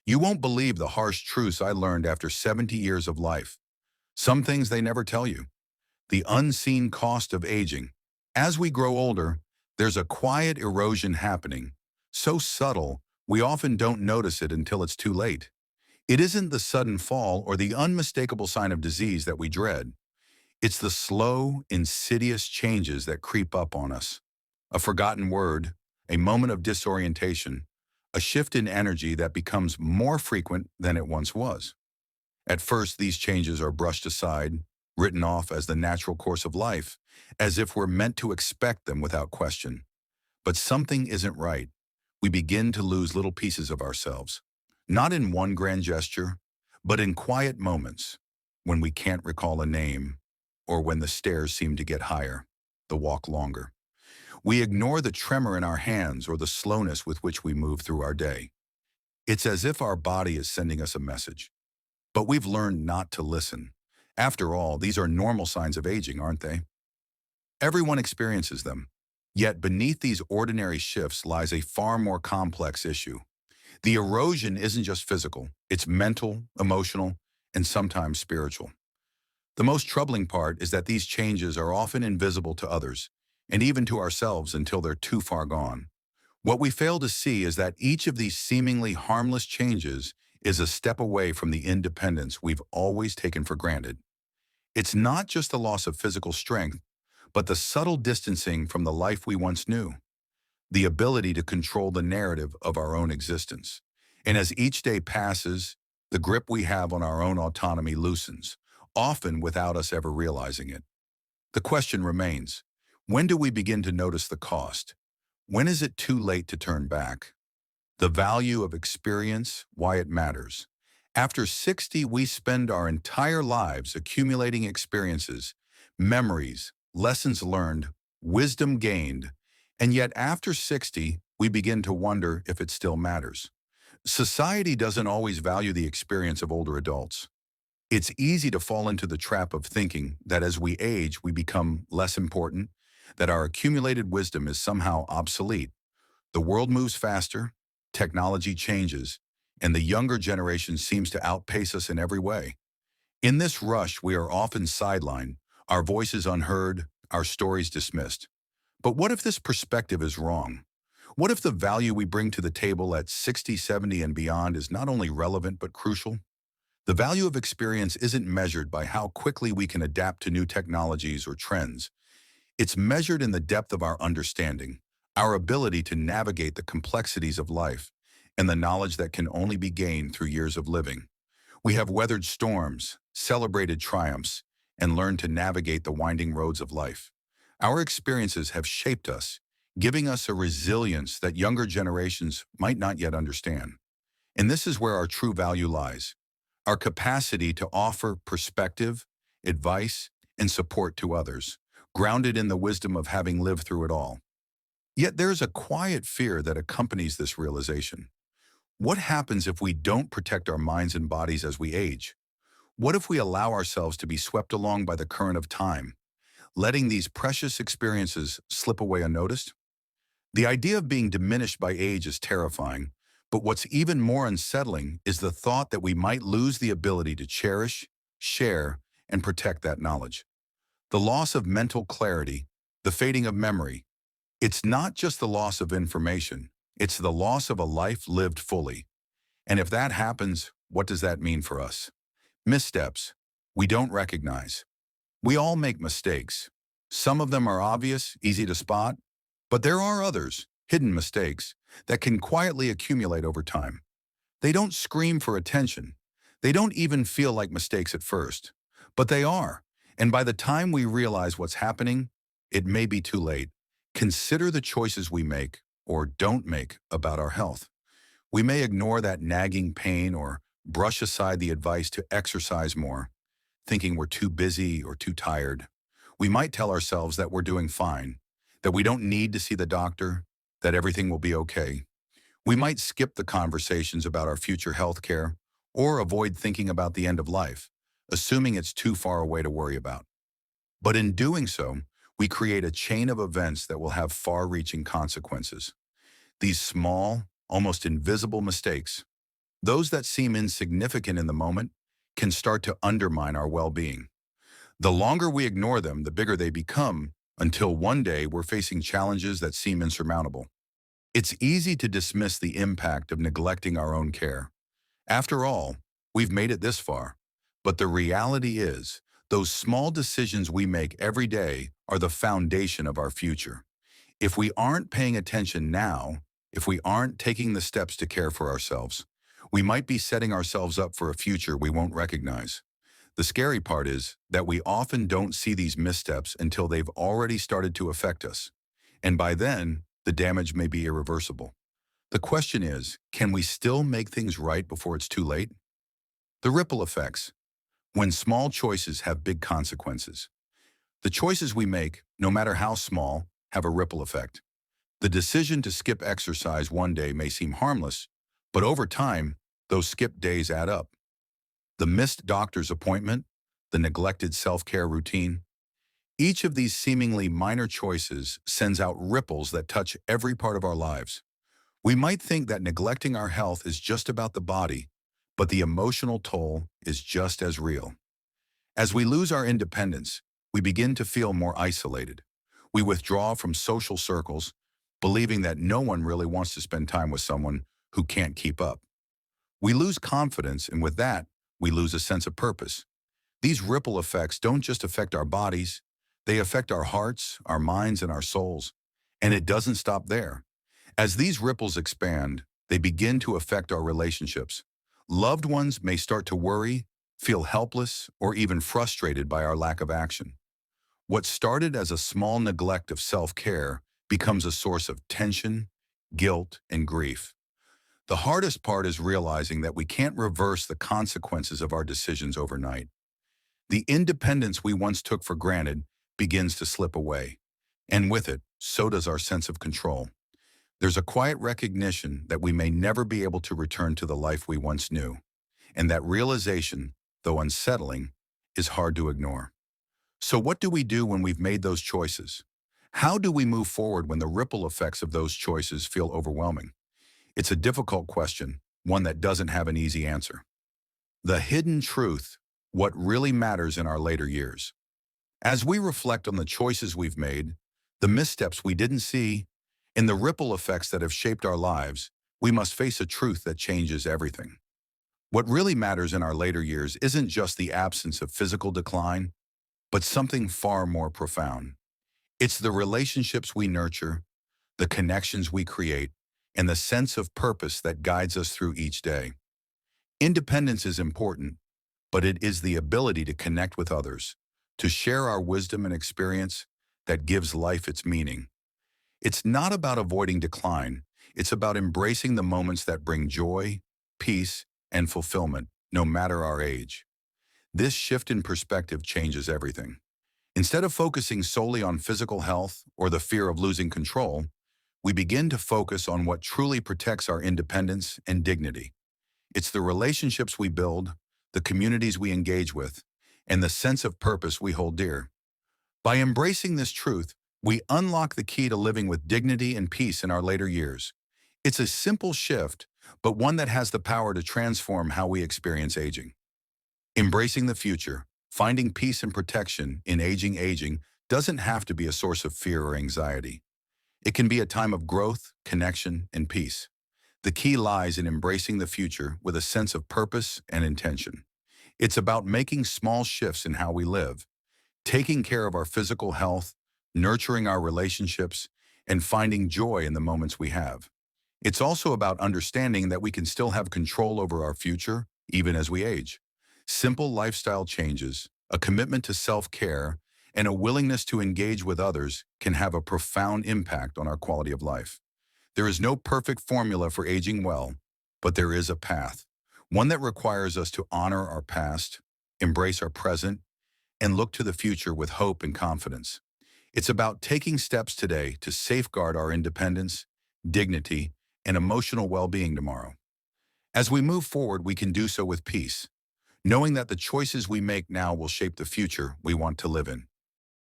You won't believe the harsh truths I learned after 70 years of life. Some things they never tell you. The unseen cost of aging. As we grow older, there's a quiet erosion happening. So subtle, we often don't notice it until it's too late. It isn't the sudden fall or the unmistakable sign of disease that we dread. It's the slow, insidious changes that creep up on us. A forgotten word, a moment of disorientation, a shift in energy that becomes more frequent than it once was. At first, these changes are brushed aside, written off as the natural course of life, as if we're meant to expect them without question. But something isn't right. We begin to lose little pieces of ourselves, not in one grand gesture, but in quiet moments, when we can't recall a name, or when the stairs seem to get higher, the walk longer. We ignore the tremor in our hands or the slowness with which we move through our day. It's as if our body is sending us a message. But we've learned not to listen. After all, these are normal signs of aging, aren't they? Everyone experiences them. Yet beneath these ordinary shifts lies a far more complex issue. The erosion isn't just physical, it's mental, emotional, and sometimes spiritual. The most troubling part is that these changes are often invisible to others, and even to ourselves until they're too far gone. What we fail to see is that each of these seemingly harmless changes is a step away from the independence we've always taken for granted. It's not just the loss of physical strength, but the subtle distancing from the life we once knew, the ability to control the narrative of our own existence. And as each day passes, the grip we have on our own autonomy loosens, often without us ever realizing it. The question remains, when do we begin to notice the cost? When is it too late to turn back? The value of experience, why it matters. After 60, we spend our entire lives accumulating experiences, memories, lessons learned, wisdom gained, and yet after 60, we begin to wonder if it still matters. Society doesn't always value the experience of older adults. It's easy to fall into the trap of thinking that as we age, we become less important, that our accumulated wisdom is somehow obsolete. The world moves faster, technology changes, and the younger generation seems to outpace us in every way. In this rush, we are often sidelined, our voices unheard, our stories dismissed. But what if this perspective is wrong? What if the value we bring to the table at 60, 70, and beyond is not only relevant but crucial? The value of experience isn't measured by how quickly we can adapt to new technologies or trends. It's measured in the depth of our understanding, our ability to navigate the complexities of life, and the knowledge that can only be gained through years of living. We have weathered storms, celebrated triumphs, and learned to navigate the winding roads of life. Our experiences have shaped us, giving us a resilience that younger generations might not yet understand. And this is where our true value lies, our capacity to offer perspective, advice, and support to others, grounded in the wisdom of having lived through it all. Yet there's a quiet fear that accompanies this realization. What happens if we don't protect our minds and bodies as we age? What if we allow ourselves to be swept along by the current of time, letting these precious experiences slip away unnoticed? The idea of being diminished by age is terrifying, but what's even more unsettling is the thought that we might lose the ability to cherish, share, and protect that knowledge. The loss of mental clarity, the fading of memory. It's not just the loss of information, it's the loss of a life lived fully. And if that happens, what does that mean for us? Missteps we don't recognize. We all make mistakes. Some of them are obvious, easy to spot, but there are others, hidden mistakes, that can quietly accumulate over time. They don't scream for attention. They don't even feel like mistakes at first, but they are. And by the time we realize what's happening, it may be too late. Consider the choices we make or don't make about our health. We may ignore that nagging pain or brush aside the advice to exercise more, thinking we're too busy or too tired. We might tell ourselves that we're doing fine, that we don't need to see the doctor, that everything will be okay. We might skip the conversations about our future health care or avoid thinking about the end of life, assuming it's too far away to worry about. But in doing so, we create a chain of events that will have far-reaching consequences. These small, almost invisible mistakes, Those that seem insignificant in the moment can start to undermine our well-being. The longer we ignore them, the bigger they become, until one day we're facing challenges that seem insurmountable. It's easy to dismiss the impact of neglecting our own care. After all, we've made it this far. But the reality is, those small decisions we make every day are the foundation of our future. If we aren't paying attention now, if we aren't taking the steps to care for ourselves, we might be setting ourselves up for a future we won't recognize. The scary part is that we often don't see these missteps until they've already started to affect us. And by then, the damage may be irreversible. The question is, can we still make things right before it's too late? The ripple effects. When small choices have big consequences. The choices we make, no matter how small, have a ripple effect. The decision to skip exercise one day may seem harmless, but over time, those skipped days add up. The missed doctor's appointment, the neglected self-care routine. Each of these seemingly minor choices sends out ripples that touch every part of our lives. We might think that neglecting our health is just about the body, but the emotional toll is just as real. As we lose our independence, we begin to feel more isolated. We withdraw from social circles, believing that no one really wants to spend time with someone who can't keep up. We lose confidence, and with that, we lose a sense of purpose. These ripple effects don't just affect our bodies, they affect our hearts, our minds, and our souls. And it doesn't stop there. As these ripples expand, they begin to affect our relationships. Loved ones may start to worry, feel helpless, or even frustrated by our lack of action. What started as a small neglect of self-care becomes a source of tension, guilt, and grief. The hardest part is realizing that we can't reverse the consequences of our decisions overnight. The independence we once took for granted begins to slip away. And with it, so does our sense of control. There's a quiet recognition that we may never be able to return to the life we once knew. And that realization, though unsettling, is hard to ignore. So what do we do when we've made those choices? How do we move forward when the ripple effects of those choices feel overwhelming? It's a difficult question, one that doesn't have an easy answer. The hidden truth, what really matters in our later years. As we reflect on the choices we've made, the missteps we didn't see, and the ripple effects that have shaped our lives, we must face a truth that changes everything. What really matters in our later years isn't just the absence of physical decline, but something far more profound. It's the relationships we nurture, the connections we create, and the sense of purpose that guides us through each day. Independence is important, but it is the ability to connect with others, to share our wisdom and experience that gives life its meaning. It's not about avoiding decline, it's about embracing the moments that bring joy, peace, and fulfillment, no matter our age. This shift in perspective changes everything. Instead of focusing solely on physical health or the fear of losing control, we begin to focus on what truly protects our independence and dignity. It's the relationships we build, the communities we engage with, and the sense of purpose we hold dear. By embracing this truth, we unlock the key to living with dignity and peace in our later years. It's a simple shift, but one that has the power to transform how we experience aging. Embracing the future, finding peace and protection in aging doesn't have to be a source of fear or anxiety. It can be a time of growth, connection, and peace. The key lies in embracing the future with a sense of purpose and intention. It's about making small shifts in how we live, taking care of our physical health, nurturing our relationships, and finding joy in the moments we have. It's also about understanding that we can still have control over our future, even as we age. Simple lifestyle changes, a commitment to self-care, and a willingness to engage with others can have a profound impact on our quality of life. There is no perfect formula for aging well, but there is a path, one that requires us to honor our past, embrace our present, and look to the future with hope and confidence. It's about taking steps today to safeguard our independence, dignity, and emotional well-being tomorrow. As we move forward, we can do so with peace, knowing that the choices we make now will shape the future we want to live in.